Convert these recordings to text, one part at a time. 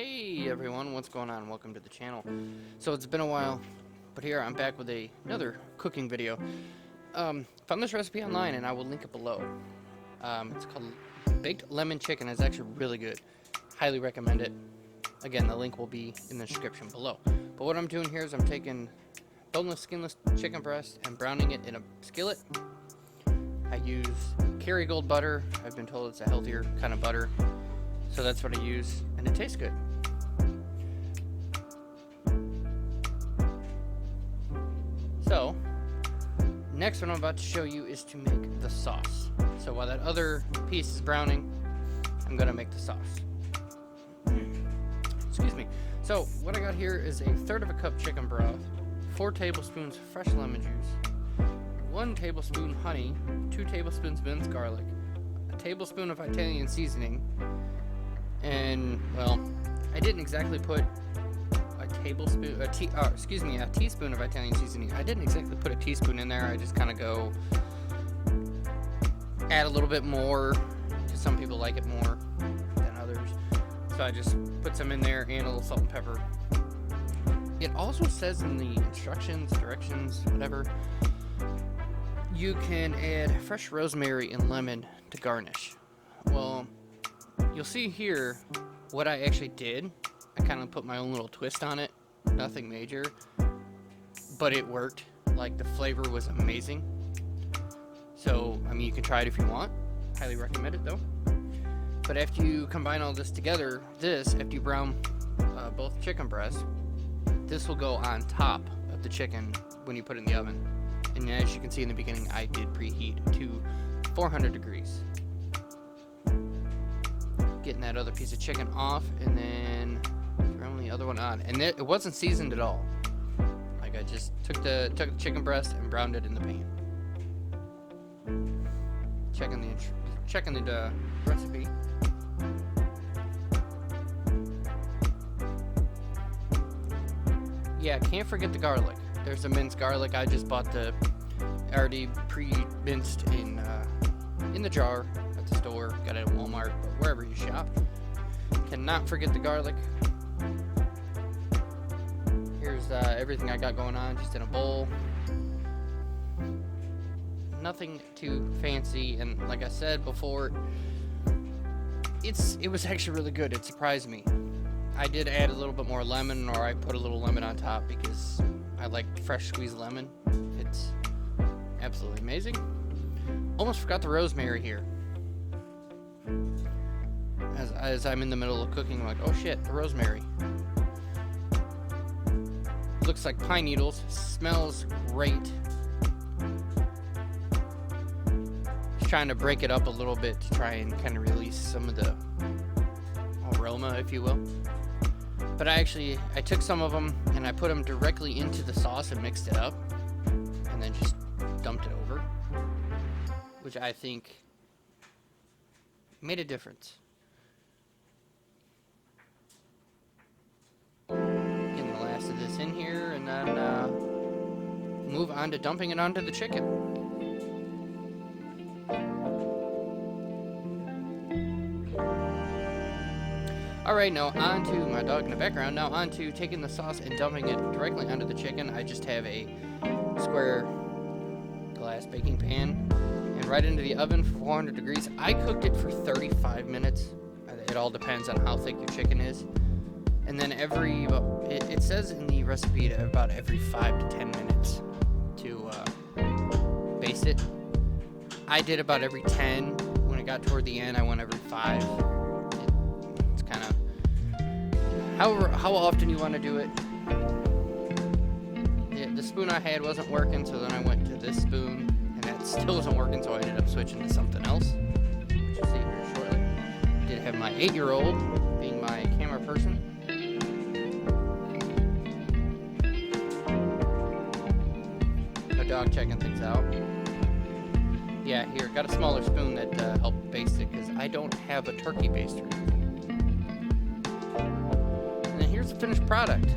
Hey everyone, what's going on? Welcome to the channel. So it's been a while, but here I'm back with another cooking video. Found this recipe online and I will link it below. It's called Baked Lemon Chicken. It's actually really good. Highly recommend it. Again, the link will be in the description below. But what I'm doing here is I'm taking boneless, skinless chicken breast and browning it in a skillet. I use Kerrygold butter. I've been told it's a healthier kind of butter. So that's what I use, and it tastes good. So, next what I'm about to show you is to make the sauce. So while that other piece is browning, I'm gonna make the sauce. Excuse me. So what I got here is 1/3 cup chicken broth, 4 tablespoons fresh lemon juice, 1 tablespoon honey, 2 tablespoons minced garlic, a tablespoon of Italian seasoning, and well, I didn't exactly put a teaspoon of Italian seasoning. I didn't exactly put a teaspoon in there. I just kind of go add a little bit more because some people like it more than others. So I just put some in there and a little salt and pepper. It also says in the directions, whatever, you can add fresh rosemary and lemon to garnish. Well, you'll see here what I actually did. I kind of put my own little twist on it. Nothing major, but it worked. Like, the flavor was amazing. So, I mean, you can try it if you want. Highly recommend it though. But after you combine all this together, after you brown both chicken breasts, this will go on top of the chicken when you put it in the oven. And as you can see in the beginning, I did preheat to 400 degrees. Getting that other piece of chicken off, and then throwing the other one on, and it wasn't seasoned at all. Like, I just took the chicken breast and browned it in the pan. Checking the recipe. Yeah, can't forget the garlic. There's the minced garlic. I just bought the already pre-minced in the jar at the store. Got it at Walmart, but wherever you shop. Cannot forget the garlic. Here's everything I got going on, just in a bowl. Nothing too fancy, and like I said before, it was actually really good. It surprised me. I did add a little bit more lemon, or I put a little lemon on top because I like fresh squeezed lemon. It's absolutely amazing. Almost forgot the rosemary here. As I'm in the middle of cooking, I'm like, oh shit, the rosemary. Looks like pine needles. Smells great. Just trying to break it up a little bit to try and kind of release some of the aroma, if you will. But I took some of them and I put them directly into the sauce and mixed it up, and then just dumped it over, which I think made a difference. Getting the last of this in here, and then move on to dumping it onto the chicken. Alright, now on to my dog in the background. Now on to taking the sauce and dumping it directly onto the chicken. I just have a square glass baking pan and right into the oven for 400 degrees. I cooked it for 35 minutes. It all depends on how thick your chicken is. And then it says in the recipe about every 5 to 10 minutes to baste it. I did about every 10. When it got toward the end, I went every 5. It's kind of how often you want to do it. The spoon I had wasn't working, so then I went to this spoon, and that still wasn't working, so I ended up switching to something else, which you'll see here shortly. I did have my 8-year-old being my camera person. My dog checking things out. Yeah, here, got a smaller spoon that helped baste it, because I don't have a turkey baster. And then here's the finished product.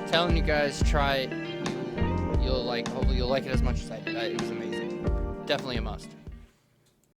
Telling you guys, try it. Hopefully you'll like it as much as I did. It was amazing. Definitely a must.